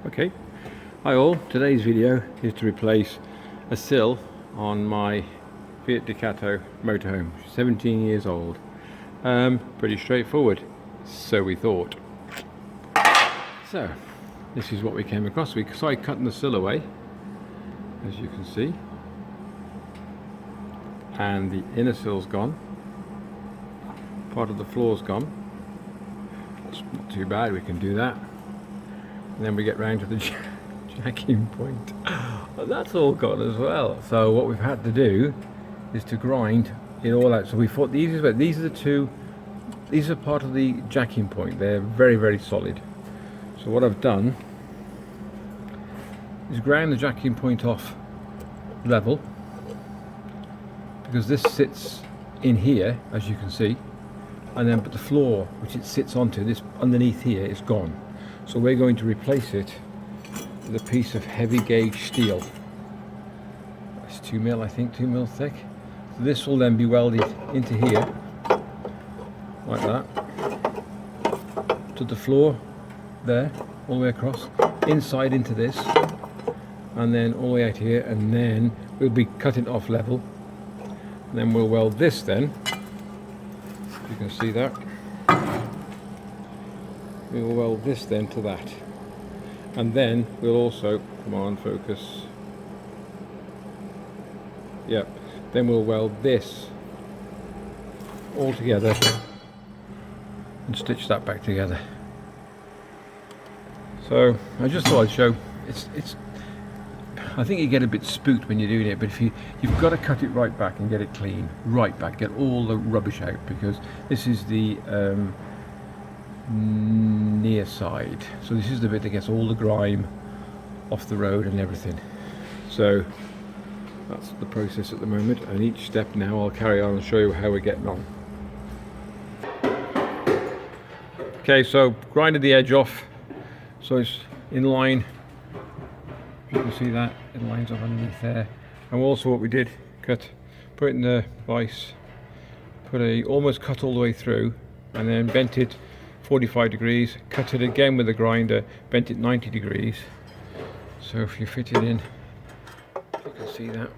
Okay, hi all, today's video is to replace a sill on my Fiat Ducato Motorhome, 17 years old. Pretty straightforward, so we thought. So, this is what we came across. We started cutting the sill away, as you can see. And the inner sill's gone. Part of the floor's gone. It's not too bad, we can do that. And then we get round to the jacking point. Well, that's all gone as well. So what we've had to do is to grind it all out. So we thought these are the two. These are part of the jacking point. They're very, very solid. So what I've done is ground the jacking point off level, because this sits in here, as you can see, and then but the floor which it sits onto, this underneath here, is gone. So we're going to replace it with a piece of heavy gauge steel. It's 2 mil, I think, 2 mil thick. So this will then be welded into here, like that, to the floor there, all the way across, inside into this, and then all the way out here, and then we'll be cutting off level. And then we'll weld this then, you can see that. We will weld this then to that, and then we'll also, come on, focus, yep, then we'll weld this all together and stitch that back together. So I just thought I'd show, it's I think you get a bit spooked when you're doing it, but if you've got to cut it right back and get it clean, right back, get all the rubbish out, because this is the near side, so this is the bit that gets all the grime off the road and everything. So that's the process at the moment, and each step now I'll carry on and show you how we're getting on. Okay, so grinded the edge off so it's in line. You can see that it lines up underneath there. And also what we did, put it in the vise, almost cut all the way through, and then bent it 45 degrees, cut it again with the grinder, bent it 90 degrees. So if you fit it in, you can see that.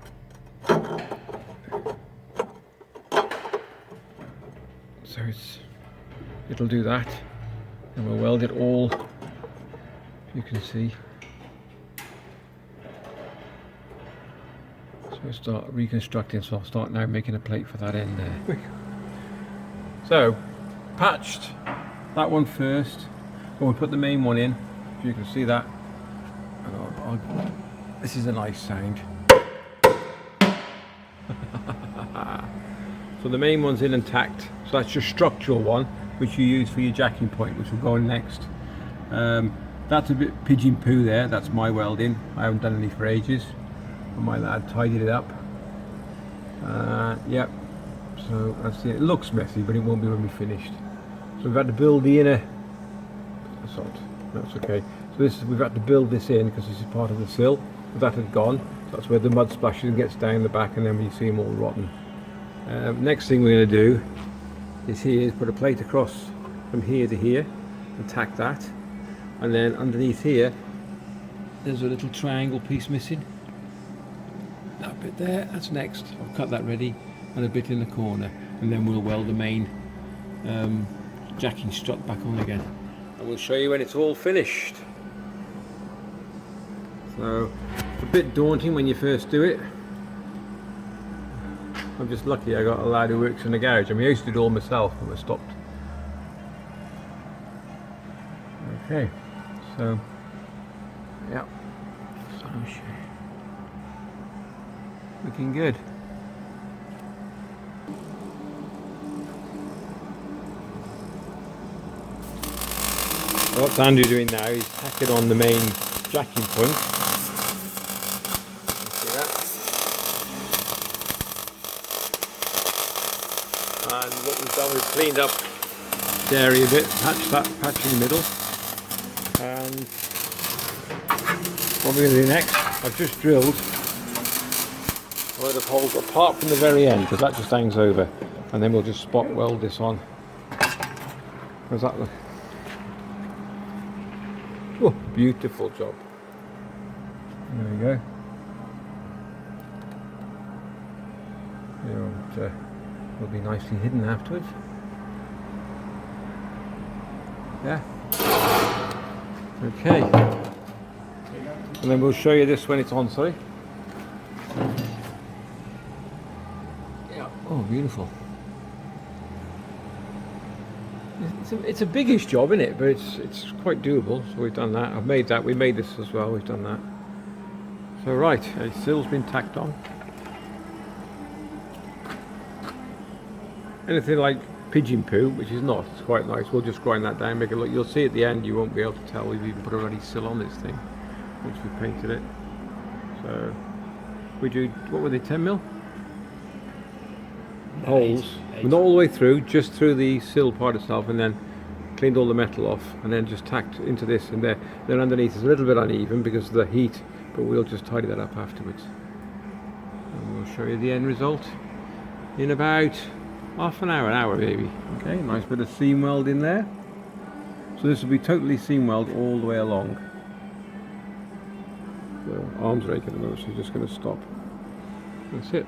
So it'll do that, and we'll weld it all, you can see. So we'll start reconstructing, so I'll start now making a plate for that end there. So, patched that one first, when we put the main one in, so you can see that. And this is a nice sound. So the main one's in and tacked, so that's your structural one, which you use for your jacking point, which will go on next. That's a bit pigeon poo there, that's my welding. I haven't done any for ages. My lad tidied it up. Yep, so that's it. It looks messy, but it won't be when we finished. So we've had to build the inner salt. That's okay. So we've had to build this in because this is part of the sill. That had gone. So that's where the mud splashes and gets down the back, and then we see them all rotten. Next thing we're going to do is put a plate across from here to here and tack that, and then underneath here there's a little triangle piece missing. That bit there, that's next. I'll cut that ready, and a bit in the corner, and then we'll weld the main jacking strut back on again, and we'll show you when it's all finished. So it's a bit daunting when you first do it. I'm just lucky I got a lad who works in a garage. I mean, I used to do it all myself, but I stopped. Okay, so yeah, looking good. What's Andrew doing now is tack it on the main jacking point. See that? And what we've done, we've cleaned up the area a bit, patched that patch in the middle. And what we're going to do next, I've just drilled a load of holes apart from the very end, because that just hangs over, and then we'll just spot weld this on. How's that look? Oh, beautiful job. There we go. Will be nicely hidden afterwards. Yeah. Okay. And then we'll show you this when it's on, sorry. Yeah. Oh, beautiful. It's a biggish job, isn't it? But it's quite doable. So we've done that. I've made that. We made this as well. We've done that. So right, a sill's been tacked on. Anything like pigeon poo, which is not, it's quite nice. We'll just grind that down, make it look. You'll see at the end. You won't be able to tell we've even put a ready sill on this thing once we painted it. So we do, what were they, 10mm? Holes, not all the way through, just through the sill part itself, and then cleaned all the metal off, and then just tacked into this and there. Then underneath is a little bit uneven because of the heat, but we'll just tidy that up afterwards. And we'll show you the end result in about half an hour maybe. Okay, nice bit of seam weld in there. So this will be totally seam weld all the way along. The arm's raking at the moment, so you're just going to stop. That's it.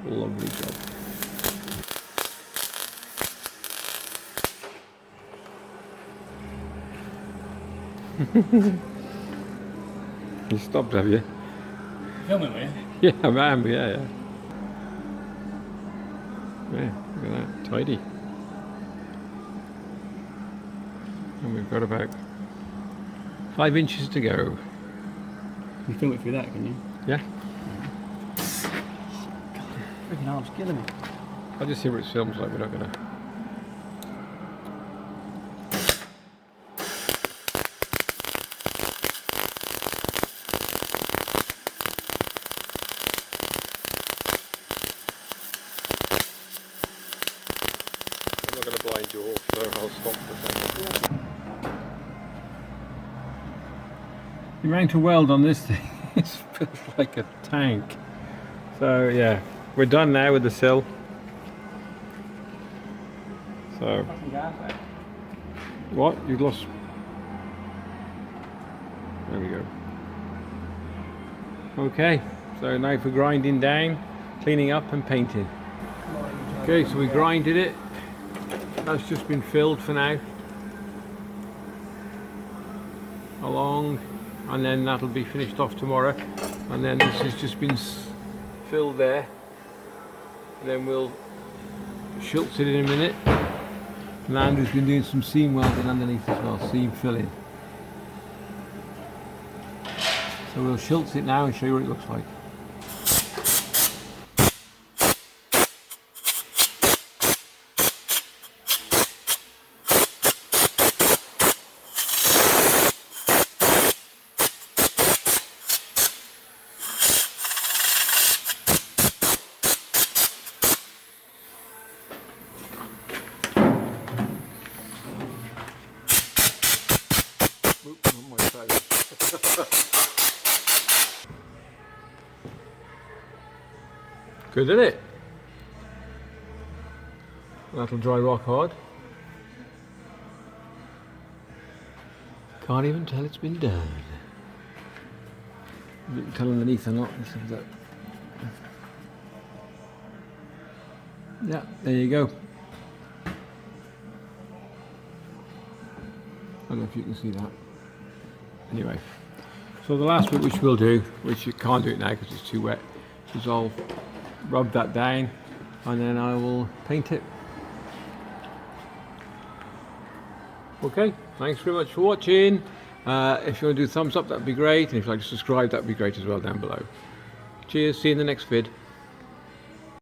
Lovely job. You stopped, have you? Filming, were you? Yeah, I am, yeah. Yeah, look at that, tidy. And we've got about 5 inches to go. You can film it through that, can you? Yeah. Freaking arm's killing me. I'll just see what it films like, we're not gonna. I'm not gonna blind you all, so I'll stop for a second. The amount of weld on this thing is like a tank. So yeah, we're done now with the sill. So what? You've lost. There we go. Okay, so now for grinding down, cleaning up and painting. Okay, so we grinded it. That's just been filled for now. Along, and then that'll be finished off tomorrow. And then this has just been filled there. And then we'll schultz it in a minute. And Andrew's been doing some seam welding underneath as well, seam filling. So we'll schultz it now and show you what it looks like. Good, isn't it? That'll dry rock hard. Can't even tell it's been done. You can tell underneath or not. Yeah, there you go. I don't know if you can see that. Anyway, so the last bit which we'll do, which you can't do it now because it's too wet, is I'll rub that down and then I will paint it. Okay, thanks very much for watching. If you want to do a thumbs up, that'd be great, and if you'd like to subscribe, that'd be great as well down below. Cheers, see you in the next vid.